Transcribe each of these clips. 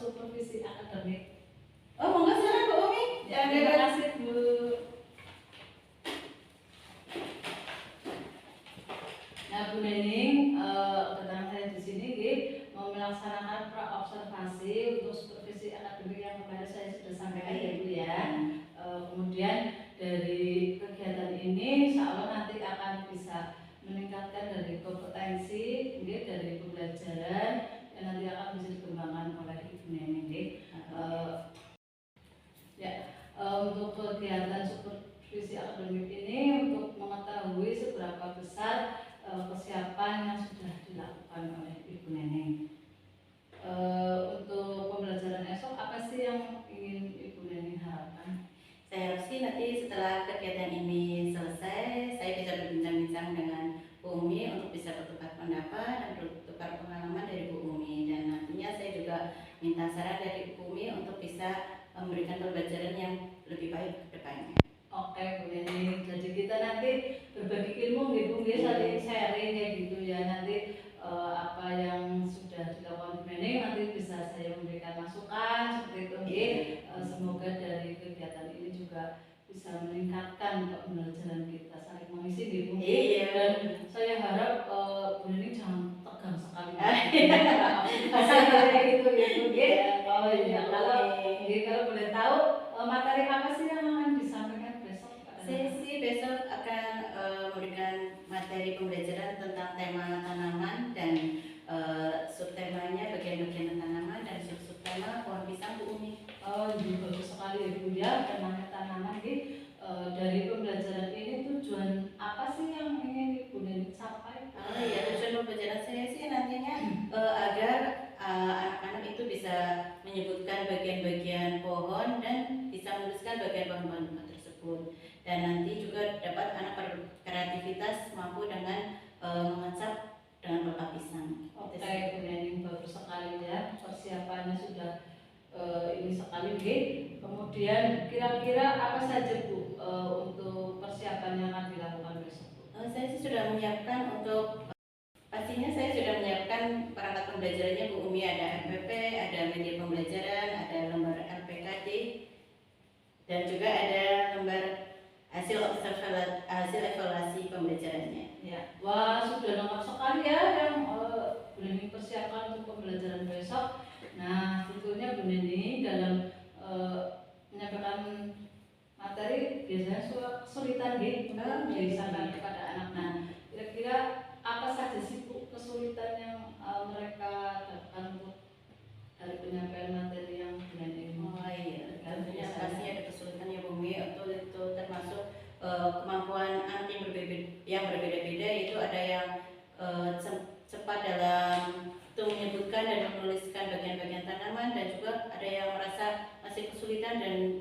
supervisi akademik. Oh, monggo silakan Bu Umi. Ya, terima kasih Bu. Nah, Bu Nening, kedatangan saya di sini mau melaksanakan pra-observasi untuk supervisi akademik yang kemarin saya sudah sampaikan ya Bu ya. Kemudian dari kegiatan ini insya Allah nanti akan bisa meningkatkan dari kompetensi dari pembelajaran yang nanti akan bisa dikembangkan oleh Ibu Nening. Untuk kegiatan supervisi akademik ini untuk mengetahui seberapa besar kesiapan yang sudah dilakukan oleh Ibu Nening. Untuk pembelajaran esok apa sih yang ingin Ibu Nening harapkan? Saya harap sih nanti setelah kegiatan ini selesai, saya bisa berbincang-bincang dengan Bu Umi untuk bisa bertukar pendapat dan bertukar pengalaman dari Bu Umi, dan nantinya saya juga minta saran dari Bu Umi untuk bisa memberikan pembelajaran yang lebih baik ke depannya. Oke Bu Nening, jadi kita nanti berbagi ilmu gitu, saling sharing kayak gitu ya. Nanti apa yang sudah dilakukan Bu Nening nanti bisa saya memberikan masukan seperti itu. Semoga dari kegiatan ini juga bisa meningkatkan pembelajaran kita, saling mengisi gitu. Dan saya harap Bu Nening jangan tegang sekali. Kayak gitu ya. Oh iya, kalau boleh tahu materi apa sih yang akan disampaikan besok? Saya sih besok akan memberikan materi pembelajaran tentang tema tanaman dan subtemanya bagian-bagian tanaman dan subtema pohon pisang Bu Umi. Oh iya, bagus sekali ya Bu ya, temanya tanaman. Dari pembelajaran ini tujuan apa sih yang ingin Ibu Nening capai? Ya, tujuan pembelajaran saya sih nantinya agar anak-anak itu bisa menyebutkan bagian-bagian pohon dan bisa menuliskan bagian pohon-pohon tersebut, dan nanti juga dapat anak berkreativitas mampu dengan mengecap dengan pelapa pisang. Oke Bu Nening, bagus sekali ya, persiapannya sudah ini sekali Kemudian kira-kira apa saja Bu untuk persiapan yang akan dilakukan besok Bu? Saya sih sudah menyiapkan untuk pastinya saya sudah menyiapkan perangkat pembelajarannya Bu Umi, ada MPP, ada media pembelajaran, ada lembar LPKD, dan juga ada lembar hasil evaluasi pembelajarannya. Ya, wah sudah lengkap sekali ya yang Bu Nening persiapkan untuk pembelajaran besok. Nah, tentunya Bu Nening dalam menyampaikan materi biasanya kesulitan untuk disampaikan kepada anak. Nah, kira-kira apa saja sih Bu kesulitan yang mereka dapatkan untuk dari penyampaian materi yang Bu Nening? Oh iya, tentunya pasti ada kesulitan ya Bu Umi. Untuk itu termasuk kemampuan anak yang berbeda-beda, yaitu ada yang cepat dalam menyebutkan dan menuliskan bagian-bagian tanaman, dan juga ada yang merasa masih kesulitan dan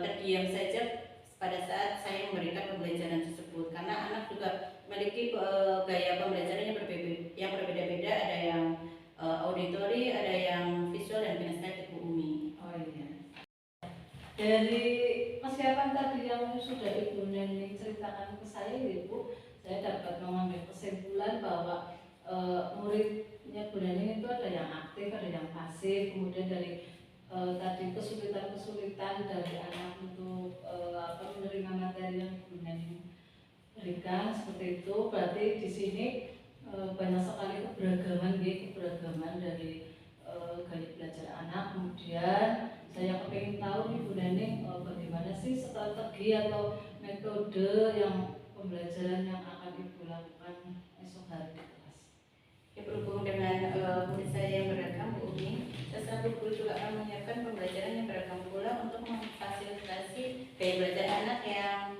terdiam saja pada saat saya memberikan pembelajaran tersebut, karena anak juga memiliki gaya pembelajaran yang berbeda-beda, ada yang auditori, ada yang visual dan kinestetik Bu Umi. Oh iya. Dari persiapan tadi yang sudah Ibu Nening ceritakan ke saya Bu, saya dapat mengambil kesimpulan bahwa muridnya Bu Nening itu ada yang aktif, ada yang pasif. Kemudian dari tadi kesulitan-kesulitan dari anak untuk menerima materi yang Bu Nening berikan seperti itu. Berarti di sini banyak sekali keberagaman dari gaya belajar anak. Kemudian saya pengen tahu nih Bu Nening bagaimana sih strategi atau metode yang pembelajaran yang akan Ibu lakukan esok hari di kelas. Ya, berhubung dengan murid saya yang beragam Bu Umi, saya selaku guru juga akan menyiapkan pembelajaran yang beragam pula untuk memfasilitasi gaya belajar anak yang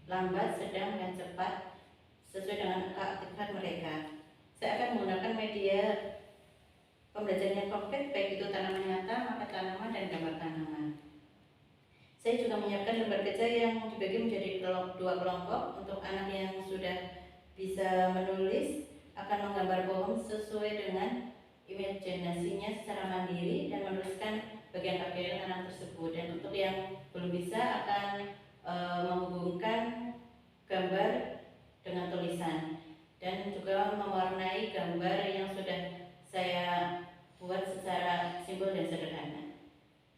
lambat, sedang, dan cepat sesuai dengan keaktifan mereka. Saya akan menggunakan media pembelajaran yang konkret, baik itu tanaman nyata, mata tanaman, dan gambar tanaman. Saya juga menyiapkan lembar kerja yang dibagi menjadi dua kelompok. Untuk anak yang sudah bisa menulis akan menggambar pohon sesuai dengan imajinasinya secara mandiri dan menuliskan bagian-bagian tanah tersebut. Dan untuk yang belum bisa akan menghubungkan gambar dengan tulisan dan juga mewarnai gambar yang sudah saya buat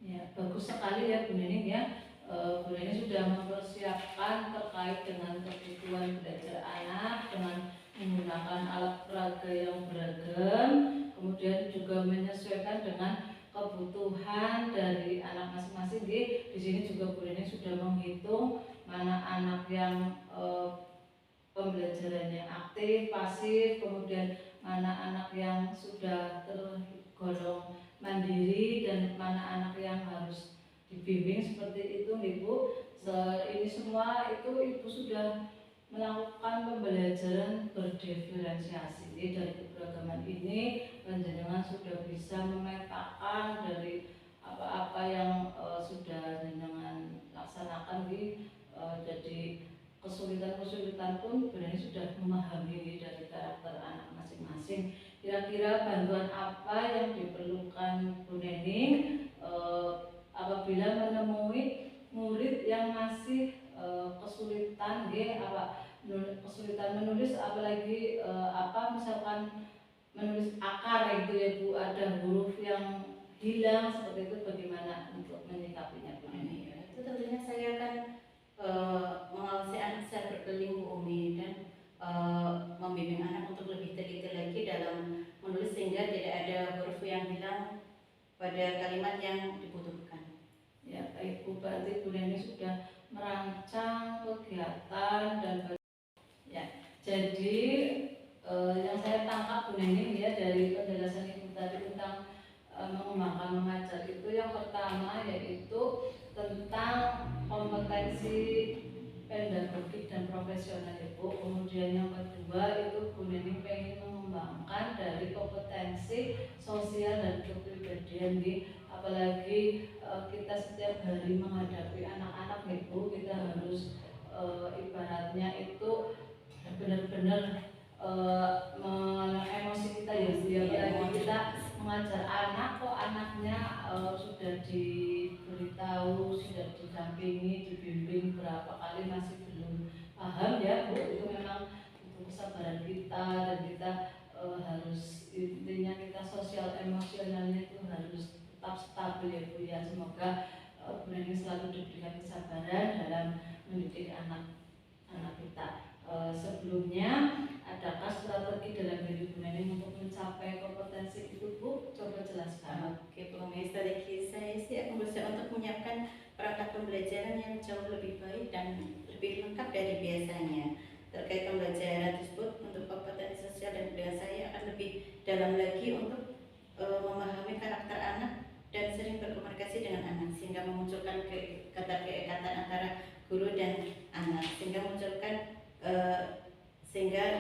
Ya, bagus sekali ya Bu Nening ya. Bu Nening sudah mempersiapkan terkait dengan kebutuhan belajar anak dengan menggunakan alat peraga yang beragam, kemudian juga menyesuaikan dengan kebutuhan dari anak masing-masing. Di sini juga Bu Nening sudah menghitung mana anak yang pembelajarannya aktif, pasif, kemudian mana anak yang sudah tergolong mandiri dan mana anak yang harus dibimbing seperti itu Ibu. Ini semua itu Ibu sudah melakukan pembelajaran berdiferensiasi. Dari keberagaman ini panjenengan sudah bisa memetakan dari apa-apa yang sudah panjenengan laksanakan jadi kesulitan-kesulitan pun sebenarnya sudah memahami dari karakter anak masing-masing. Kira-kira bantuan apa yang diperlukan Bu Nening apabila menemui murid yang masih kesulitan kesulitan menulis, apalagi misalkan menulis akar itu ya Bu, ada huruf yang hilang seperti itu, bagaimana untuk menyikapinya Bu Nening? Itu tentunya saya akan mengawasi anak secara berkeliling Bu Umi, dan membimbing anak untuk lebih teliti lagi dalam menulis sehingga tidak ada huruf yang hilang pada kalimat yang dibutuhkan. Ya baik Bu, berarti Bu Nening sudah merancang kegiatan dan ya. Jadi yang saya tangkap Bu Nening ya dari penjelasan Ibu tadi tentang mengembangkan mengajar itu, yang pertama yaitu tentang kompetensi pedagogik dan profesional Ibu. Kemudian yang kedua itu Bu Nening pengen mengembangkan dari kompetensi sosial dan kepribadian apalagi kita setiap hari menghadapi anak-anak Ibu, kita harus ibaratnya itu benar-benar emosi kita ya Bu ya, apalagi kita mengajar anak kok anaknya sudah diberitahu, sudah didampingi, dibimbing berapa kali masih belum paham ya Bu. Itu memang butuh kesabaran kita, dan kita harus, intinya kita sosial emosionalnya itu harus tetap stabil ya Bu ya. Semoga Bu Nening selalu diberikan kesabaran dalam mendidik anak-anak kita. Sebelumnya, adakah strategi dalam diri Bu Nening untuk mencapai kompetensi itu Bu? Coba jelaskan. Oke Bu Umi, strategi saya sih akan berusaha untuk menyiapkan perangkat pembelajaran yang jauh lebih baik dan lebih lengkap dari biasanya. Terkait pembelajaran tersebut, untuk kompetensi sosial dan budaya saya akan lebih dalam lagi untuk memahami karakter anak dan sering berkomunikasi dengan anak, sehingga memunculkan keekatan antara guru dan anak, sehingga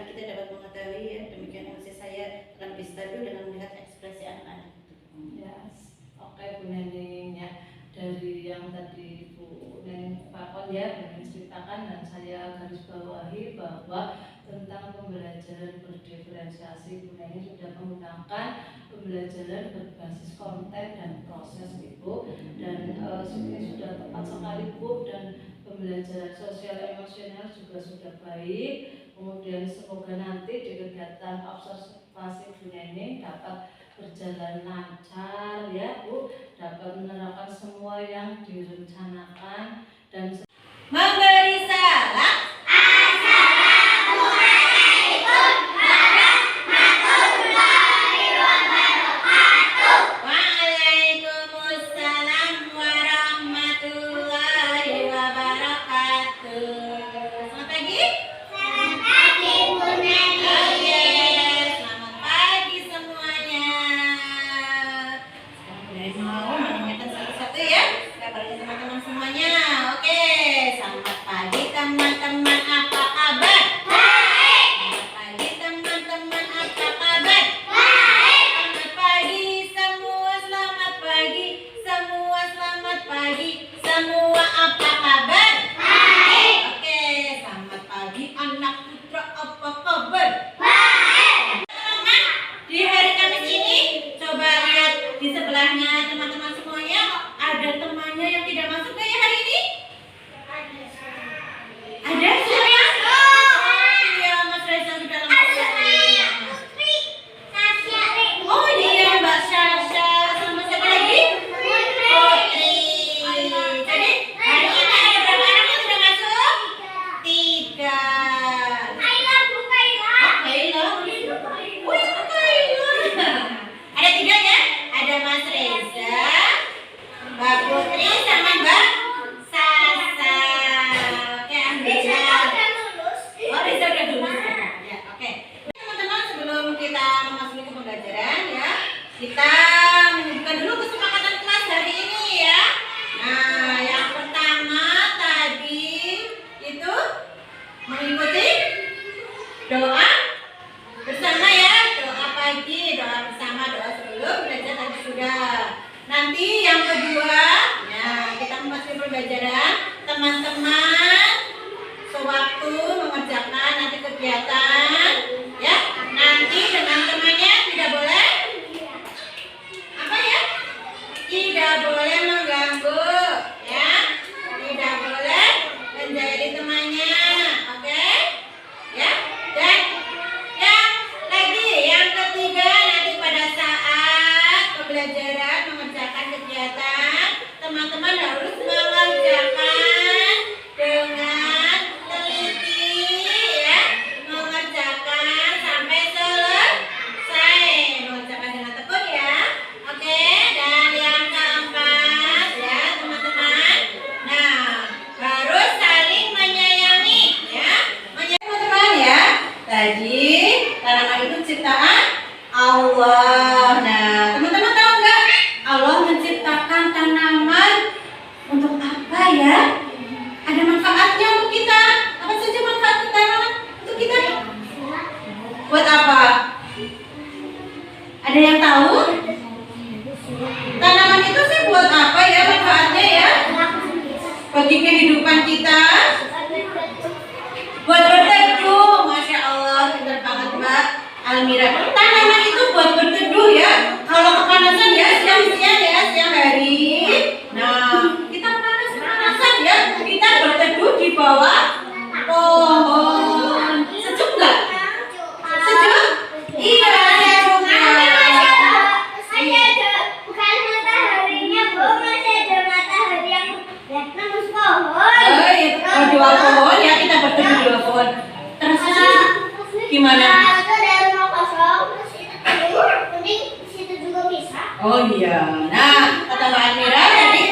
kita dapat mengetahui ya, demikian emosi saya akan lebih stabil dengan melihat ekspresi anak-anak itu. Yes. Oke Bu Nening ya, dari yang tadi Bu Nening Pakon ya, Bu Nening ceritakan dan saya garis bawahi bahwa tentang pembelajaran berdiferensiasi Bu Nening sudah menggunakan pembelajaran berbasis konten dan proses Ibu, dan ini sudah tepat sekali Bu, dan pembelajaran sosial emosional juga sudah baik. Kemudian semoga nanti di kegiatan observasi Bu Nening dapat berjalan lancar ya Bu, dapat menerapkan semua yang direncanakan dan memberi salam. Teman-teman semuanya, oke. Selamat pagi teman-teman, apa kabar? Baik. Selamat pagi teman-teman, apa kabar? Baik. Selamat pagi semua, selamat pagi semua, selamat pagi semua, apa kabar? Baik. Oke, selamat pagi anak putra, apa kabar? Baik. Teman-teman, di hari Kamis ini coba lihat di sebelahnya teman-teman semuanya, ada temannya yang tidak masuk ke hari ini? Ada semua? Iya, Mas Reza sudah lengkap. Oh iya, Mbak Sasha. Sama siapa lagi? Oh, teman-teman sewaktu mengerjakan nanti kegiatan ya, nanti teman-temannya tidak boleh apa ya? Tidak boleh mengganggu ya. Tidak boleh menjadi temannya. Oke? Ya. Dan yang ketiga nanti pada saat pembelajaran mengerjakan kegiatan, teman-teman harus mengerjakan dengan teliti ya, mengerjakan sampai selesai, mengerjakan dengan tekun ya. Oke, dan yang keempat ya teman-teman, nah harus saling menyayangi ya, menyayangi teman-teman ya. Tadi tanaman itu ciptaan Allah. Nah teman-teman tahu nggak Allah menciptakan tanaman untuk apa ya? Ada manfaatnya untuk kita. Apa saja manfaat tanaman untuk kita? Buat apa? Ada yang tahu? Tanaman itu sih buat apa ya manfaatnya ya? Bagi kehidupan kita? Buat berteduh. Masya Allah, pintar banget Mbak Almira. Tanaman itu buat berteduh ya. Kalau kepanasan ya siang-siang ya, siang hari. Nah, kita panas-panasan ya, kita berteduh di bawah pohon. Sejuk nggak? Sejuk? Iya, sejuk ya. Bukan mataharinya, Bu. Masih ada matahari yang nembus pohon. Oh iya, di bawah pohon ya, kita berteduh di bawah pohon. Terasa sejuk? Gimana? Itu ada rumah kosong, terus itu mending di situ juga bisa. Oh iya. Nah, kata Mbak Almira tadi,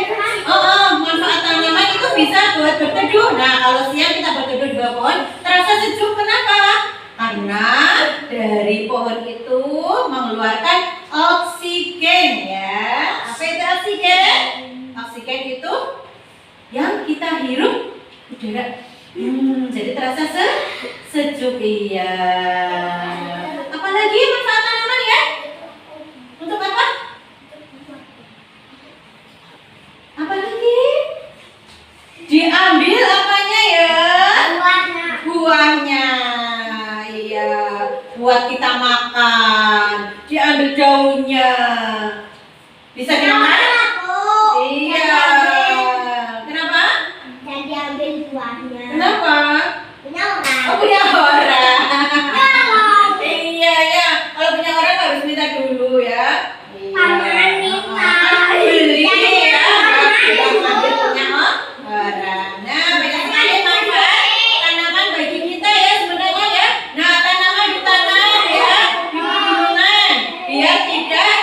manfaat tanaman itu bisa buat berteduh. Nah, kalau siang kita berteduh di bawah pohon, terasa sejuk. Kenapa? Karena dari pohon itu mengeluarkan oksigen ya. Apa itu oksigen? Oksigen itu yang kita hirup udara. Jadi terasa sejuk iya. Apalagi manfaat tanaman ya? Untuk apa? Apalagi? Diambil apanya ya? Warna. Buahnya. Iya, buat kita makan. Diambil daunnya. Bisa dimakan? Iya. Kenapa? Dan diambil buahnya. Kenapa? Punya orang. Oh, punya orang. Kalau Iya ya, kalau punya orang harus minta dulu ya. paman minta. Beli ya. Paman Ambil punya orang. Nah, banyak sekali manfaat tanaman bagi kita ya sebenarnya ya. Nah, tanaman ditanam ya di pegunungan biar tidak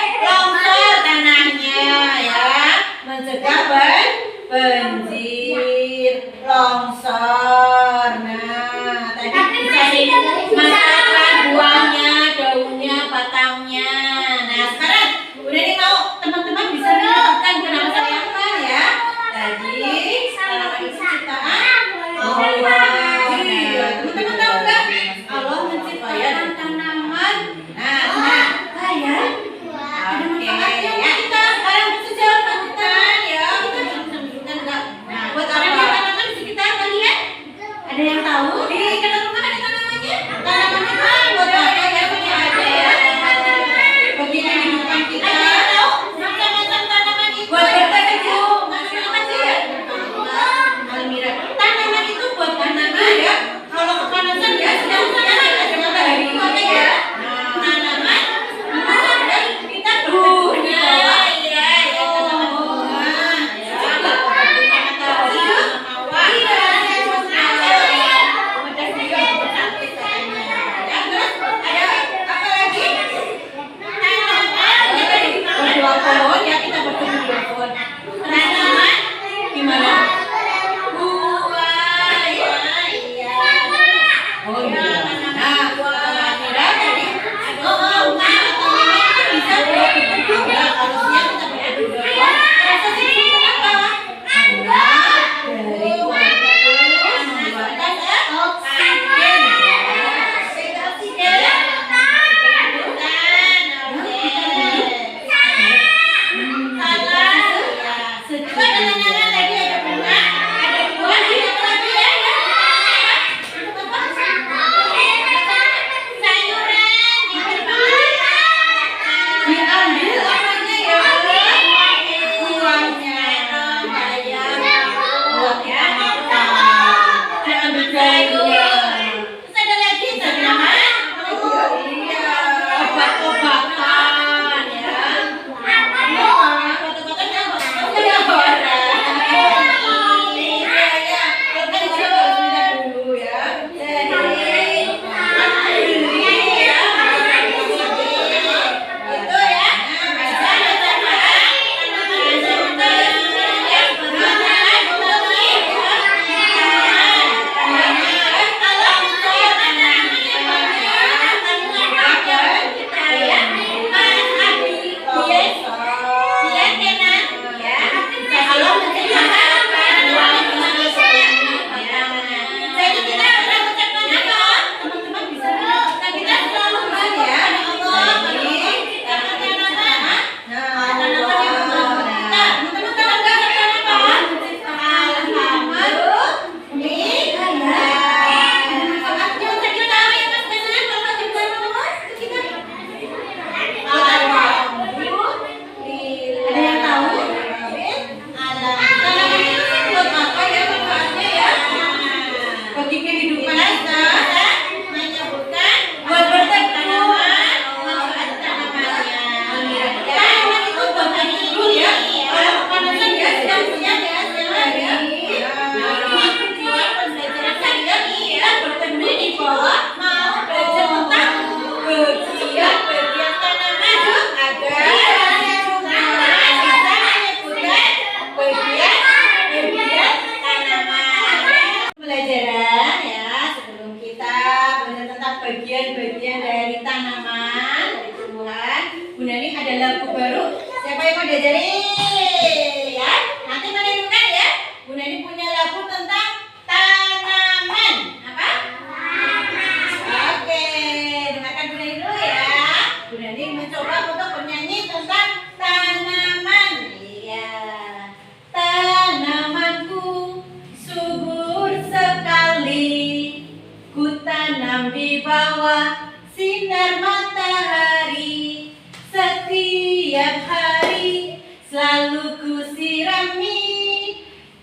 bawah sinar matahari. Setiap hari selalu ku sirami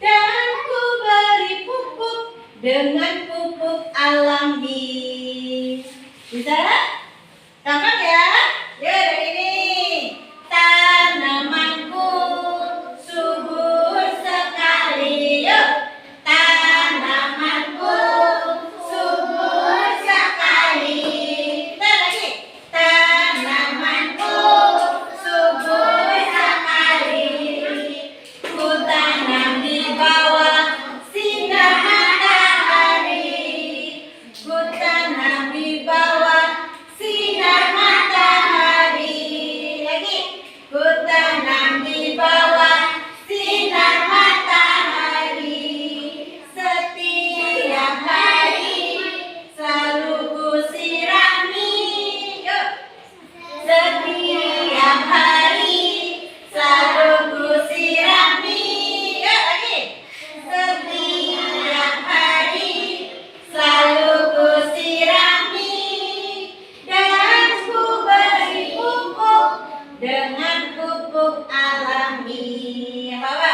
dan ku beri pupuk dengan pupuk alami. Bisa? Gampang ya? Ya dari ini. Tanamanku subur sekali. Yuk. Tanamanku subur sekali. Kita lagi. Tanamanku subur sekali. Ku tanam di bawah sinar matahari. Ku tanam di bawah sinar matahari. Lagi. Ku tanam di bawah sinar matahari. Setiap hari selalu ku sirami. Yuk. Setiap hari selalu ku sirami. Yuk lagi. Setiap hari selalu ku sirami dan ku beri pupuk dengan pupuk alami. Apa?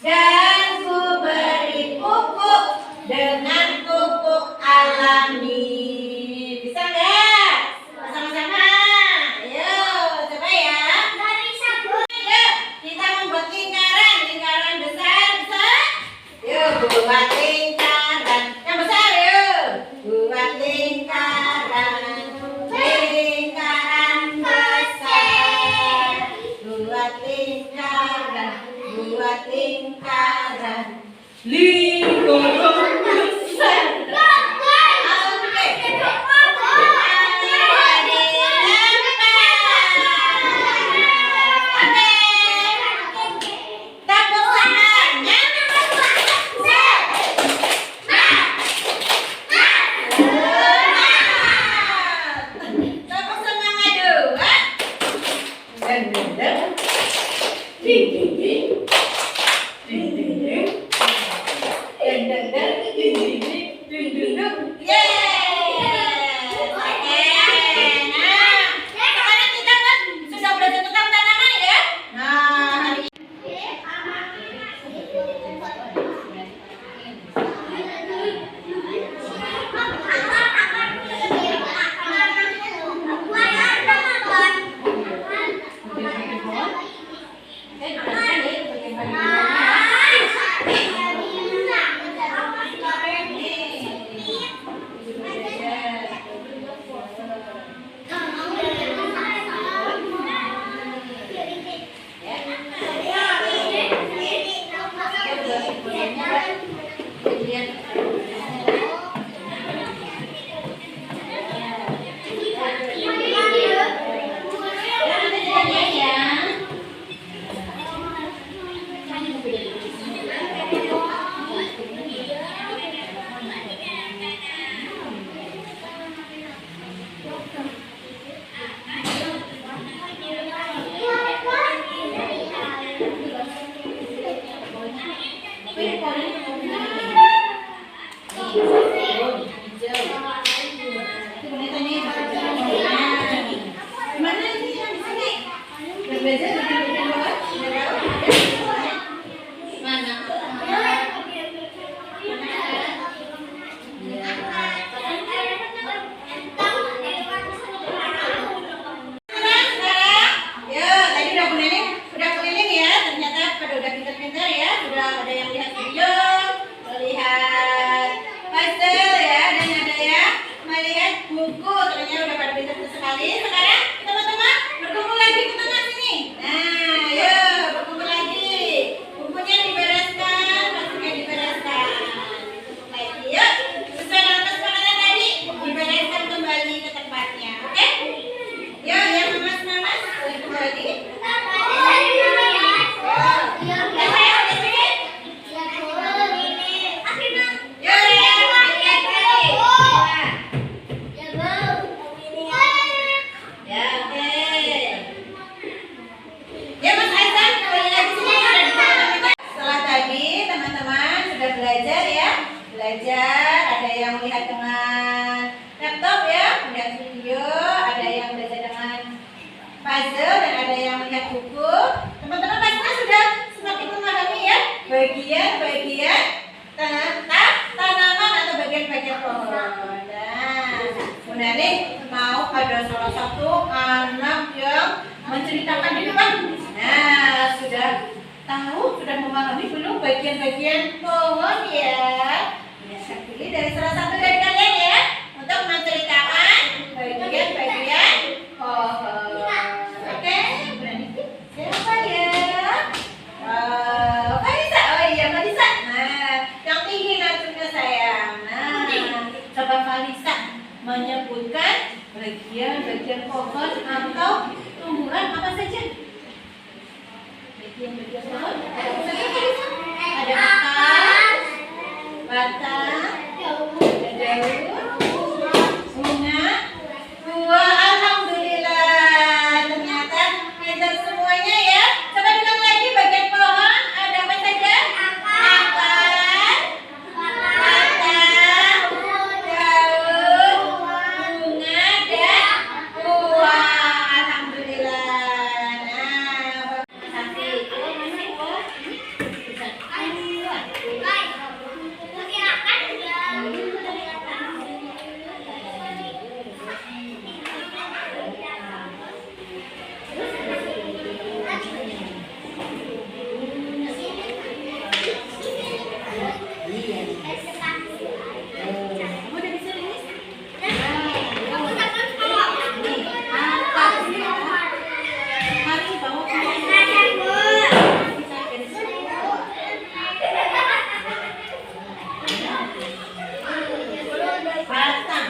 Dan ku beri pupuk dengan pupuk alami. Bisa nggak? Sama-sama. Ayo, coba ya. Nggak bisa, Bu. Yuk, kita membuat lingkaran, lingkaran besar, bisa? Yuk, buat lingkaran yang besar yuk. Buat lingkaran, lingkaran besar. Buat lingkaran, buat lingkaran, lingkaran besar. Tepuk tangannya. Tepuk semangat dua. Dan dendeng. Ding ding ding. Ding ding ding. Dan dendeng. Ding ding ding. Ding ding ding. Yeay. Oke. Nah, sekarang kita kan sudah belajar tentang tanaman ya. Nah, hari udah keliling ya, ternyata pada udah pintar-pintar ya, sudah ada yang lihat video. tahu sudah memahami belum bagian-bagian pohon ya? Ya, saya pilih dari salah satu dari kalian ya untuk menceritakan bagian-bagian pohon. Oke, berani siapa ya? Vanessa, oh iya Vanessa. Nah, yang tinggi nacunnya sayang. Nah, coba Vanessa menyebutkan bagian-bagian pohon atau tumbuhan apa saja? Bagian-bagian pohon ada apa saja Vanessa? Ada akar, batang, ada daun, bunga, buah. Alhamdulillah, ternyata pintar semuanya ya. Coba bilang lagi bagian pohon ada apa saja? Akar, batang, daun, bunga, dan buah. Alhamdulillah. Nah, cantik. Kalau masih oh, bisa kamu udah bisa tulis? Mari bawa batang.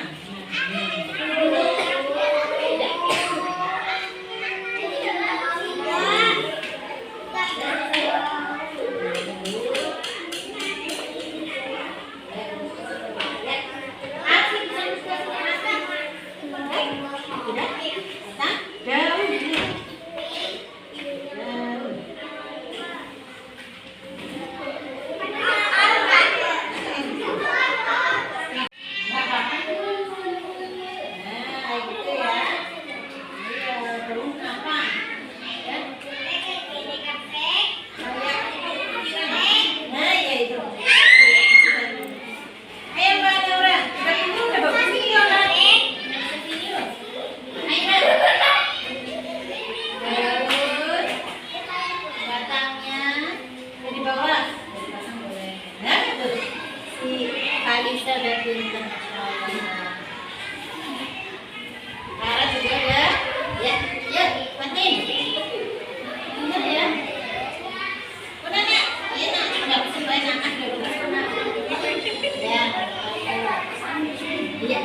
Alisa udah pinter. Lara juga udah. Ya, yuk, matiin. Pinter ya. Udah nak, iya nak, nggak bisa banyak nak dulu nak. Ya, iya.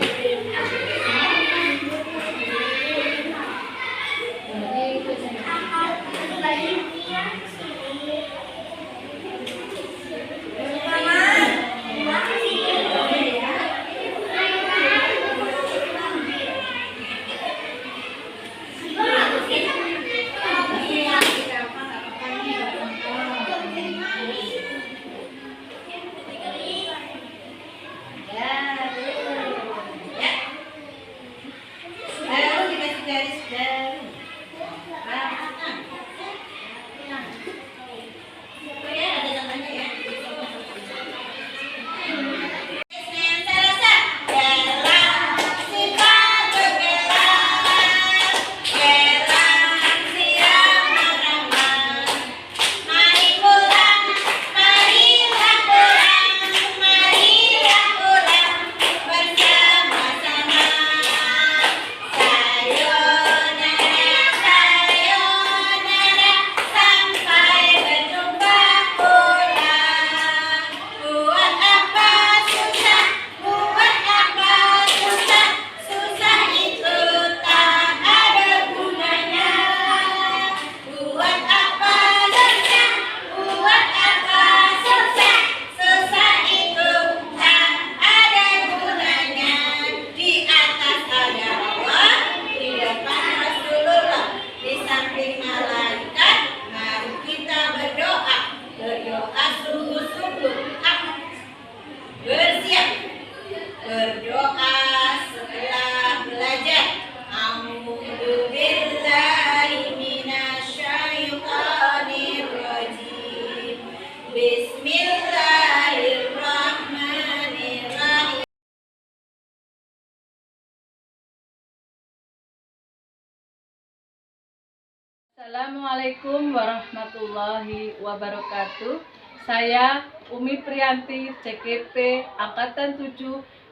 Assalamualaikum warahmatullahi wabarakatuh. Saya Umi Priyanti, CKP Angkatan 7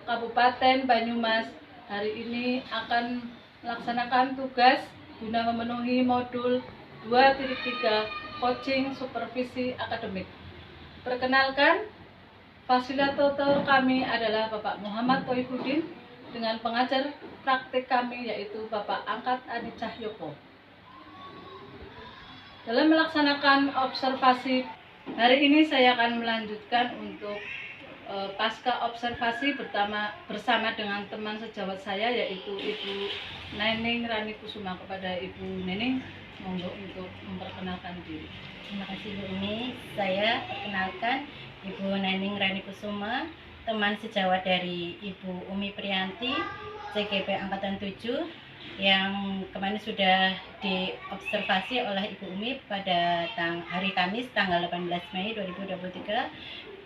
Kabupaten Banyumas. Hari ini akan melaksanakan tugas guna memenuhi modul 2.3 coaching supervisi akademik. Perkenalkan, fasilitator kami adalah Bapak Muhammad Toifuddin dengan pengajar praktik kami yaitu Bapak Angkat Adi Cahyoko. Dalam melaksanakan observasi hari ini saya akan melanjutkan untuk pasca observasi bersama dengan teman sejawat saya yaitu Ibu Nening Rani Kusuma. Kepada Ibu Nening, monggo untuk memperkenalkan diri. Terima kasih Bu Umi. Saya perkenalkan Ibu Nening Rani Kusuma, teman sejawat dari Ibu Umi Priyanti, CKP Angkatan 7, yang kemarin sudah diobservasi oleh Ibu Umi pada hari Kamis tanggal 18 Mei 2023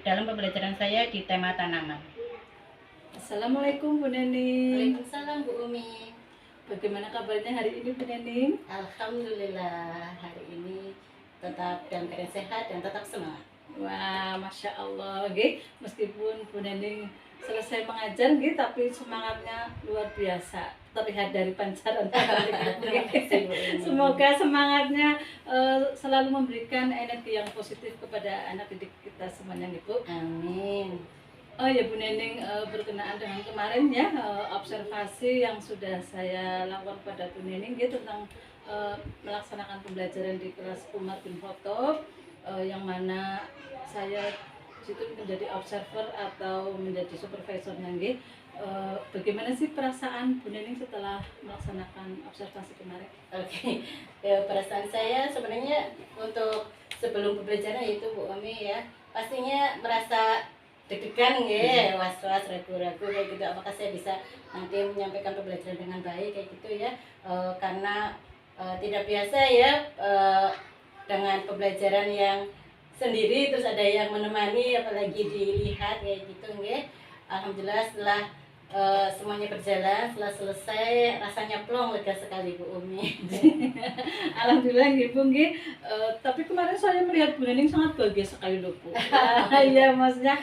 dalam pembelajaran saya di tema tanaman. Assalamualaikum Bu Nening. Waalaikumsalam Bu Umi. Bagaimana kabarnya hari ini Bu Nening? Alhamdulillah hari ini tetap dalam keadaan sehat dan tetap semangat. Wah, Masya Allah, meskipun Bu Nening selesai mengajar, tapi semangatnya luar biasa, terlihat dari pancaran Semoga semangatnya selalu memberikan energi yang positif kepada anak didik kita semuanya, Bu. Amin. Oh ya Bu Nening, berkenaan dengan kemarin ya observasi yang sudah saya lakukan pada Bu Nening tentang melaksanakan pembelajaran di kelas Umar bin Khattab, yang mana saya situ menjadi observer atau menjadi supervisornya. Bagaimana sih perasaan Bu Nening setelah melaksanakan observasi kemarin? Oke, ya, perasaan saya sebenarnya untuk sebelum pembelajaran itu Bu Umi ya, pastinya merasa deg-degan was-was, ragu-ragu kayak gitu, apakah saya bisa nanti menyampaikan pembelajaran dengan baik kayak gitu ya, karena tidak biasa ya dengan pembelajaran yang sendiri terus ada yang menemani apalagi dilihat kayak gitu nggih. Alhamdulillah setelah semuanya berjalan, setelah selesai rasanya plong, lega sekali Bu Umi. Alhamdulillah Bu. Tapi kemarin saya melihat Bu Nening sangat bahagia sekali loh Bu. Iya, maksudnya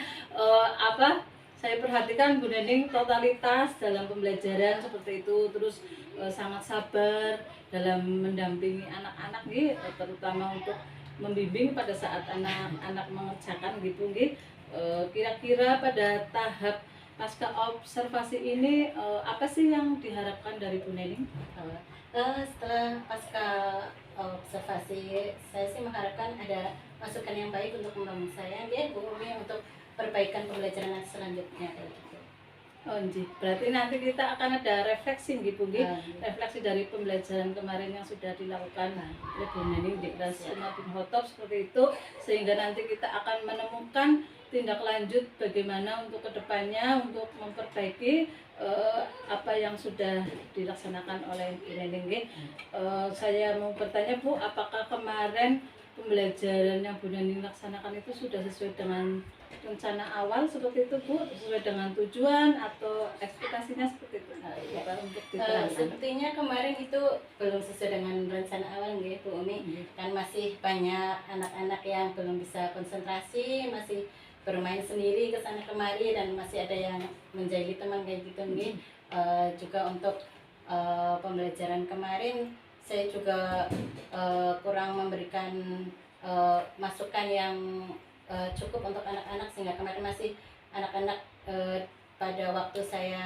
saya perhatikan Bu Nening totalitas dalam pembelajaran seperti itu, terus sangat sabar dalam mendampingi anak-anak terutama untuk membimbing pada saat anak-anak mengerjakan kira-kira pada tahap pasca observasi ini apa sih yang diharapkan dari Bu Nening? Setelah pasca observasi saya sih mengharapkan ada masukan yang baik untuk membangun saya ya Bu Umi untuk perbaikan pembelajaran selanjutnya kayak gitu. Oh, berarti nanti kita akan ada refleksi Bu. Refleksi dari pembelajaran kemarin yang sudah dilakukan oleh Bu Nening di kelas Umar bin Khattab seperti itu, sehingga nanti kita akan menemukan tindak lanjut bagaimana untuk kedepannya untuk memperbaiki apa yang sudah dilaksanakan oleh Bu Nening. Saya mau bertanya Bu, apakah kemarin pembelajaran yang Bu Nening laksanakan itu sudah sesuai dengan rencana awal seperti itu Bu, sesuai dengan tujuan atau ekspektasinya seperti itu? Untuk sepertinya kemarin itu belum sesuai dengan rencana awal nggih Bu Umi. Kan masih banyak anak-anak yang belum bisa konsentrasi, masih bermain sendiri ke sana kemari dan masih ada yang menjahili teman kayak gitu nggih. Juga untuk pembelajaran kemarin saya juga kurang memberikan masukan yang cukup untuk anak-anak, sehingga kemarin masih anak-anak pada waktu saya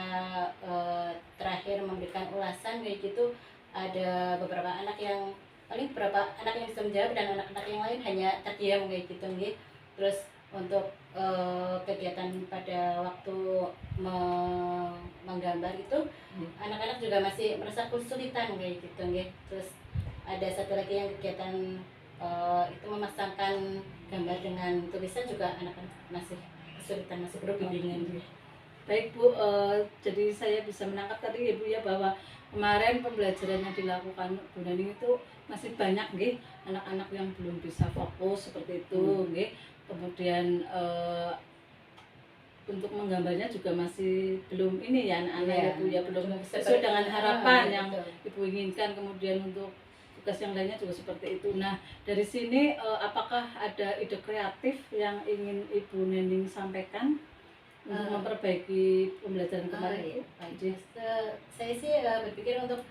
terakhir memberikan ulasan kayak gitu, ada beberapa anak yang paling beberapa anak yang bisa menjawab dan anak-anak yang lain hanya terdiam kayak gitu nggih. Terus untuk kegiatan pada waktu menggambar itu anak-anak juga masih merasa kesulitan kayak gitu nggih. Terus ada satu lagi yang kegiatan itu memasangkan gambar dengan tulisan, juga anak-anak masih kesulitan, masih berbingungan. Baik Bu, jadi saya bisa menangkap tadi ya Bu ya, bahwa kemarin pembelajaran yang dilakukan Bu Nening itu masih banyak anak-anak yang belum bisa fokus seperti itu kemudian untuk menggambarnya juga masih belum anak-anak ya Bu ya, belum sesuai dengan harapan yang Ibu inginkan. Kemudian untuk tugas yang lainnya juga seperti itu. Nah, dari sini apakah ada ide kreatif yang ingin Ibu Nening sampaikan untuk memperbaiki pembelajaran kemarin? iya, Bu? baik. Saya sih berpikir untuk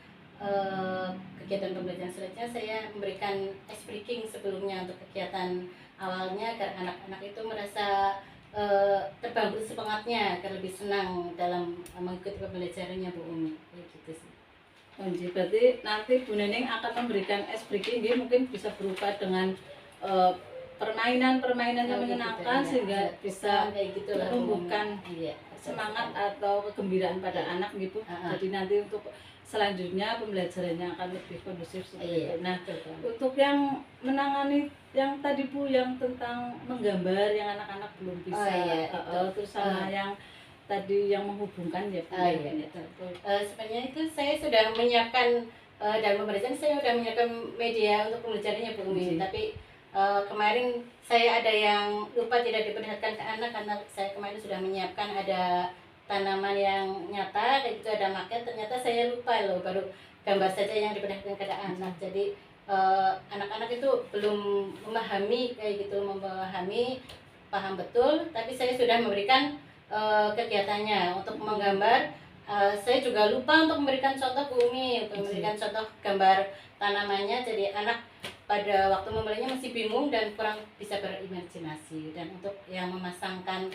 kegiatan pembelajaran selanjutnya saya memberikan ice breaking sebelumnya untuk kegiatan awalnya agar anak-anak itu merasa terbangun semangatnya agar lebih senang dalam mengikuti pembelajarannya Bu Umi. Kayak gitu sih. Berarti nanti Bu Nening akan memberikan ice breaking, dia mungkin bisa berupa dengan permainan-permainan yang menyenangkan sehingga bisa kayak gitu lah, menumbuhkan iya, semangat atau kegembiraan pada anak gitu. Jadi nanti untuk selanjutnya pembelajarannya akan lebih kondusif seperti itu. Nah, untuk yang menangani yang tadi Bu yang tentang menggambar yang anak-anak belum bisa, terus sama yang tadi yang menghubungkan ya Bu. Sebenarnya itu saya sudah menyiapkan dalam pembelajaran saya sudah menyiapkan media untuk pembelajarannya Bu Umi. Tapi kemarin saya ada yang lupa tidak diperlihatkan ke anak karena saya kemarin sudah menyiapkan ada tanaman yang nyata kayak gitu, ada maket, ternyata saya lupa loh, baru gambar saja yang diperlihatkan ke anak. Jadi anak-anak itu belum memahami kayak gitu, paham betul, tapi saya sudah memberikan kegiatannya untuk menggambar. Saya juga lupa untuk memberikan contoh Bu Umi, memberikan contoh gambar tanamannya, jadi anak pada waktu membelinya masih bingung dan kurang bisa berimajinasi. Dan untuk yang memasangkan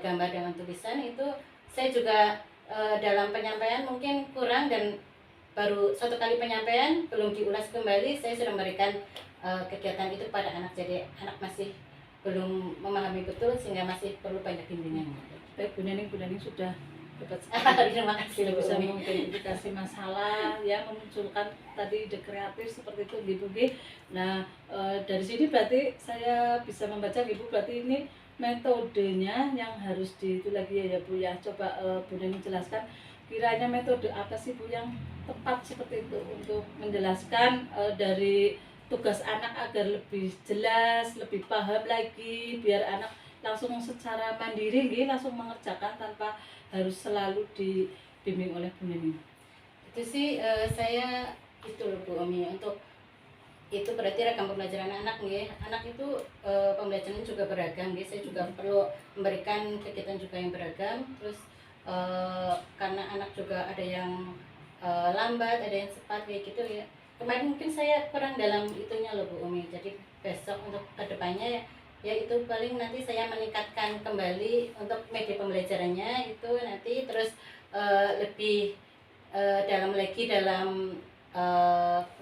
gambar dengan tulisan itu saya juga dalam penyampaian mungkin kurang dan baru satu kali penyampaian belum diulas kembali, saya sudah memberikan kegiatan itu pada anak, jadi anak masih belum memahami betul sehingga masih perlu banyak bimbingan. Baik Bu Nening sudah dapat sekali. Terima kasih, Sudah bisa mengidentifikasi masalah ya, memunculkan tadi ide kreatif seperti itu Ibu. Nah, dari sini berarti saya bisa membaca Ibu, berarti ini metodenya yang harus itu lagi ya Bu ya. Coba Bu Nening jelaskan kiranya metode apa sih Bu yang tepat seperti itu untuk menjelaskan dari tugas anak agar lebih jelas, lebih paham lagi, biar anak langsung secara mandiri langsung mengerjakan tanpa harus selalu dibimbing oleh Bu Nening. Itu sih saya itu loh Bu Umi, untuk itu berarti rekam pembelajaran anak anak itu pembelajarannya juga beragam saya juga perlu memberikan kegiatan juga yang beragam. Terus karena anak juga ada yang lambat, ada yang cepat kayak gitu ya, kemarin mungkin saya kurang dalam itunya loh Bu Umi. Jadi besok untuk kedepannya ya itu paling nanti saya meningkatkan kembali untuk media pembelajarannya itu nanti, terus lebih dalam lagi dalam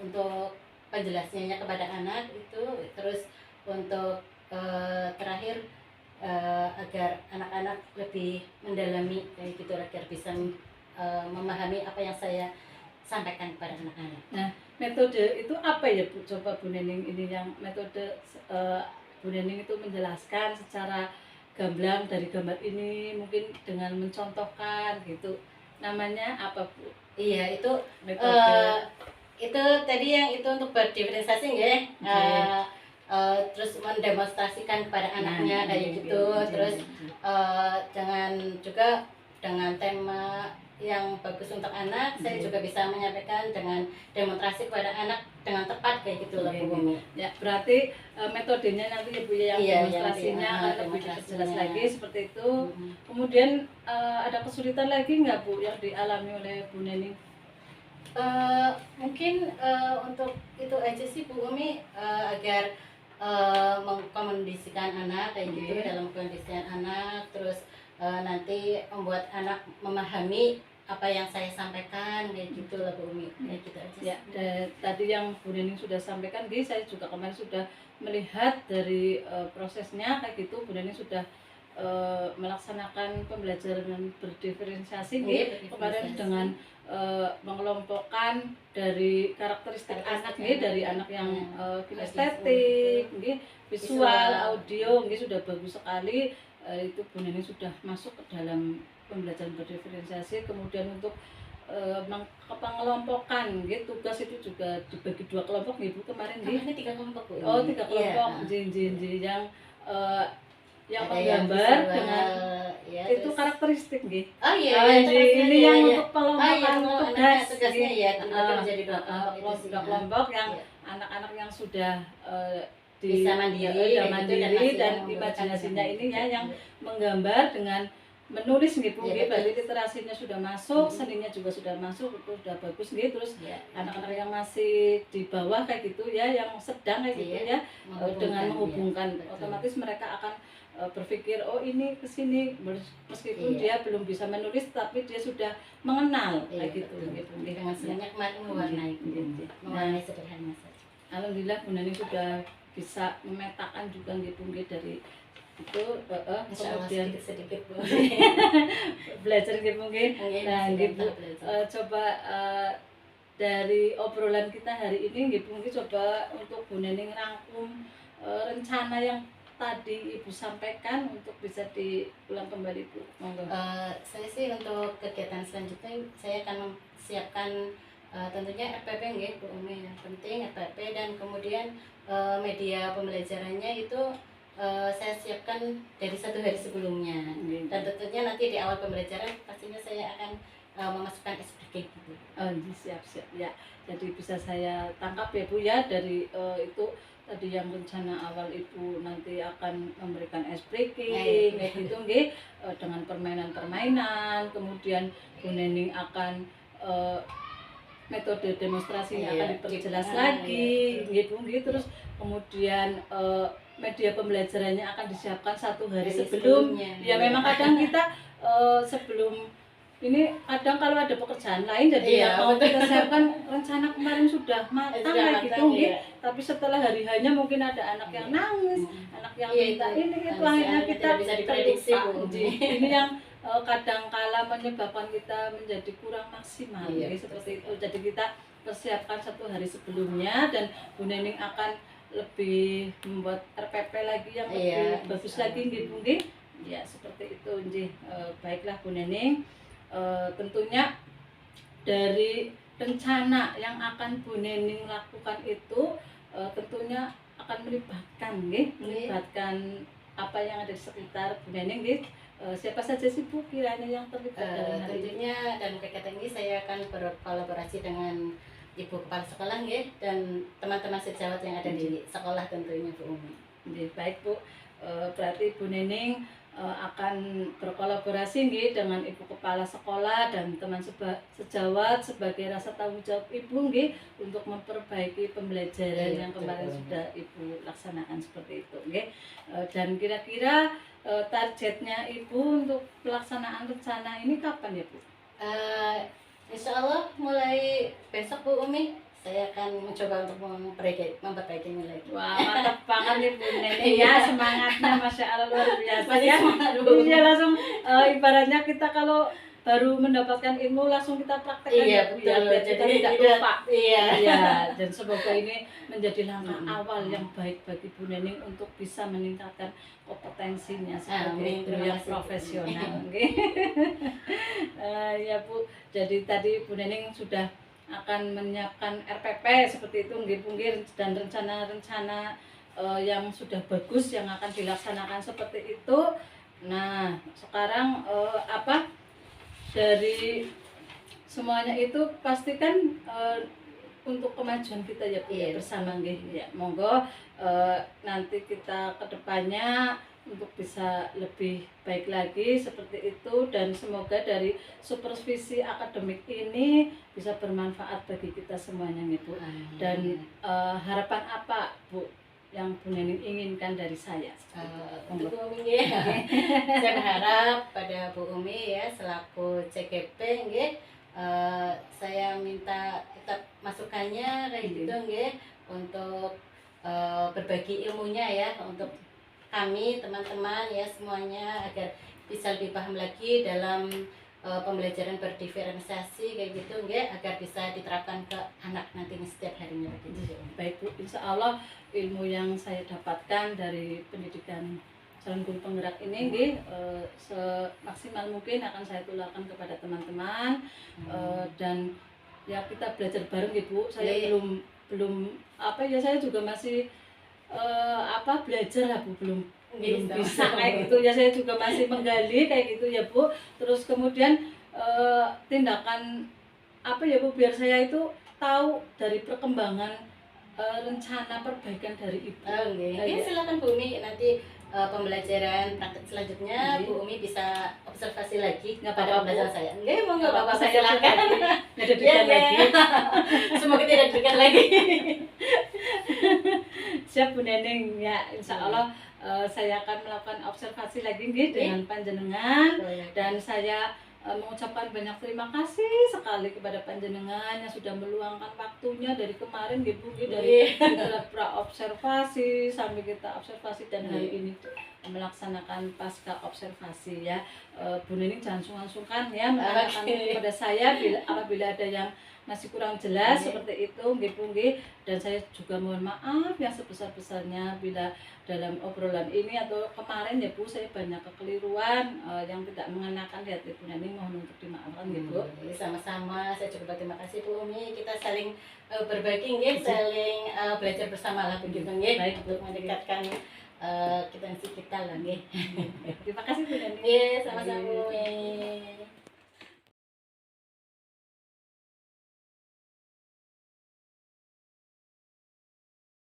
untuk penjelasannya kepada anak itu. Terus untuk terakhir agar anak-anak lebih mendalami kayak gitu agar bisa memahami apa yang saya sampaikan kepada anak-anak. Nah, metode itu apa ya Bu? Coba Bu Nening ini yang metode Bu Nening itu menjelaskan secara gamblang dari gambar ini mungkin dengan mencontohkan gitu. Namanya apa Bu? Iya, itu Metode itu tadi yang itu untuk berdiferensiasi ya. Terus mendemonstrasikan kepada anaknya kayak gitu. Terus jangan juga dengan tema yang bagus untuk anak, saya juga bisa menyampaikan dengan demonstrasi kepada anak dengan tepat kayak gitu loh Bu Umi. Ya, berarti metodenya nanti ya Bu yang demonstrasinya akan lebih jelas lagi seperti itu. Kemudian ada kesulitan lagi nggak Bu yang dialami oleh Bu Nening? Mungkin untuk itu aja sih Bu Umi, agar mengkondisikan anak kayak gitu dalam kondisian anak, terus nanti membuat anak memahami apa yang saya sampaikan kayak gitu lah Bu Umi, kayak gitu aja. Ya, tadi yang Bu Nening sudah sampaikan, saya juga kemarin sudah melihat dari prosesnya kayak gitu. Bu Nening sudah melaksanakan pembelajaran berdiferensiasi kemarin dengan mengelompokkan dari karakteristik anak dari anak yang kinestetik, visual, audio, sudah bagus sekali. Itu Bu Nening sudah masuk ke dalam pembelajaran berdiferensiasi. Kemudian untuk pengelompokan tugas itu juga dibagi 2 kelompok Bu kemarin. Kemarin 3 kelompok Bu. 3 kelompok yang yang Ada yang menggambar visual, dengan ya, itu terus- karakteristik nggih. Oh iya, Ah, iya, jadi terus ini iya, yang iya. untuk pelombakan kalau tugas tugasnya nggih. ya dibagi menjadi dua kelompok itu sih. Kelompok yang Iya. anak-anak yang sudah Bisa mandiri, udah kayak gitu, dan mandiri masih dan yang membutuhkan imajinasinya dengan ini ya itu. yang menggambar dengan menulis nih Bu, Iya, nggih, betul. berarti literasinya sudah masuk, seninya juga sudah masuk, itu sudah bagus nggih. Terus Iya. anak-anak yang masih di bawah kayak gitu ya, yang sedang kayak gitu Iya, ya, dengan iya. menghubungkan, Betul. otomatis mereka akan berpikir oh ini kesini, meskipun Iya. dia belum bisa menulis tapi dia sudah mengenal Iya, kayak gitu betul. nggih, Bu, nggih. Dengan senangnya kemarin mewarnai, mewarnai sederhana saja. Alhamdulillah Bu Neni sudah bisa memetakan juga nggih, Bu, nggih, dari itu Insya Allah kemudian sedikit-sedikit Bu. belajar nggih, Bu, nggih. Mungkin Nah, masih nggih, Bu, gampang belajar. coba dari obrolan kita hari ini nggih, Bu, nggih, coba untuk Bu Neni ngerangkum rencana yang tadi Ibu sampaikan untuk bisa diulang kembali, Bu. Monggo. Saya sih untuk kegiatan selanjutnya saya akan mempersiapkan tentunya RPP nggih Bu Umi, yang penting RPP, dan kemudian media pembelajarannya itu saya siapkan dari 1 hari sebelumnya, dan tentunya nanti di awal pembelajaran pastinya saya akan memasukkan SPG gitu. Siap ya. Jadi bisa saya tangkap ya Bu ya dari itu tadi yang rencana awal Ibu nanti akan memberikan ice breaking kayak gitu nggih, dengan permainan-permainan, kemudian Bu Neni akan metode demonstrasinya akan diperjelas lagi nggih Bu nggih. Terus kemudian media pembelajarannya akan disiapkan 1 hari sebelum. Ya memang kadang kita sebelum ini kadang kalau ada pekerjaan lain jadi mau kita siapkan rencana kemarin sudah matang kayak gitu nggih. Tapi setelah hari hanya mungkin ada anak yang nangis, anak yang minta ini itu akhirnya kita bisa diprediksi Bu. Ini yang kadang kala menyebabkan kita menjadi kurang maksimal seperti itu. Jadi kita persiapkan 1 hari sebelumnya, dan Bu Nening akan lebih membuat RPP lagi yang lebih bagus lagi nggih Bu nggih. Ya seperti itu nggih. Baiklah Bu Nening, tentunya dari rencana yang akan Bu Nening lakukan itu tentunya akan melibatkan apa yang ada di sekitar Bu Nening nggih. Siapa saja sih Bu kiranya yang terlibat dalam hal ini? Tentunya dalam kegiatan ini saya akan berkolaborasi dengan Ibu Kepala Sekolah nggih, dan teman-teman sejawat yang ada di sekolah tentunya Bu Umi. Baik Bu, berarti Bu Nening akan berkolaborasi nggih dengan Ibu Kepala Sekolah dan teman sejawat sebagai rasa tanggung jawab Ibu nggih untuk memperbaiki pembelajaran yang kemarin sudah Ibu laksanakan seperti itu nggih. Dan kira-kira targetnya Ibu untuk pelaksanaan rencana ini kapan ya Bu? Insya Allah mulai besok Bu Umi saya akan mencoba untuk memperbaikinya lagi. Wah, mantap banget nih Bu Nening ya, semangatnya Masya Allah luar biasa ya. Semangat Iya langsung ibaratnya kita kalau baru mendapatkan ilmu langsung kita praktekkan ya Bu ya, biar kita tidak lupa. Iya, dan semoga ini menjadi langkah awal yang baik bagi Bu Nening untuk bisa meningkatkan kompetensinya sebagai guru yang profesional. Ya Bu, jadi tadi Bu Nening sudah akan menyiapkan RPP seperti itu nggih Bu nggih, dan rencana-rencana yang sudah bagus yang akan dilaksanakan seperti itu. Nah, sekarang dari semuanya itu pastikan untuk kemajuan kita ya Bu bersama nggih. Ya, monggo nanti kita ke depannya untuk bisa lebih baik lagi seperti itu, dan semoga dari supervisi akademik ini bisa bermanfaat bagi kita semuanya nih Bu. Dan harapan apa Bu yang Bu Nening inginkan dari saya? Untuk Bu Umi ya, saya berharap pada Bu Umi ya selaku CGP nggih, saya minta tetap masukannya kayak gitu nggih, untuk berbagi ilmunya ya untuk kami teman-teman ya semuanya, agar bisa lebih paham lagi dalam pembelajaran berdiferensiasi kayak gitu nggih, agar bisa diterapkan ke anak nantinya setiap harinya gitu. Baik Bu, insya Allah ilmu yang saya dapatkan dari pendidikan calon guru penggerak ini nggih, semaksimal mungkin akan saya tularkan kepada teman-teman. Dan ya kita belajar bareng nggih Bu. Saya belum saya juga masih belajar lah Bu, belum Bisa. bisa kayak gitu ya, saya juga masih menggali kayak gitu ya Bu. Terus kemudian tindakan apa ya Bu, biar saya itu tahu dari perkembangan rencana perbaikan dari Ibu. Oke, Kayak- silakan Bu Umi, nanti pembelajaran praktek selanjutnya Iya. Bu Umi bisa observasi lagi Nggak pada apa-apa, pembelajaran Bu. saya. Enggak, mau nggak apa-apa, saya silakan. nggak ada Iya, degan iya. lagi. Semoga tidak deg lagi. Siap Bu Neneng ya, insya Allah saya akan melakukan observasi lagi nggih dengan panjenengan, dan saya mengucapkan banyak terima kasih sekali kepada panjenengan yang sudah meluangkan waktunya dari kemarin nggih Bu, nggih, dari kita pra observasi sampai kita observasi dan hari ini melaksanakan pasca observasi ya. Bu Neneng jangan sungkan-sungkan ya menanyakan kepada saya apabila ada yang masih kurang jelas seperti itu nggih Bu nggih. Dan saya juga mohon maaf yang sebesar-besarnya bila dalam obrolan ini atau kemarin ya Bu saya banyak kekeliruan yang tidak mengenakan di hati Bu Neneng, mohon untuk dimaafkan nggih Bu. Sama-sama, saya juga terima kasih Bu Umi. Kita saling berbagi nggih, saling belajar bersama lah begitu nggih, Baik, untuk mendekatkan kita lah nggih. Terima kasih Bu Neneng. Nggih, sama-sama Bu Umi.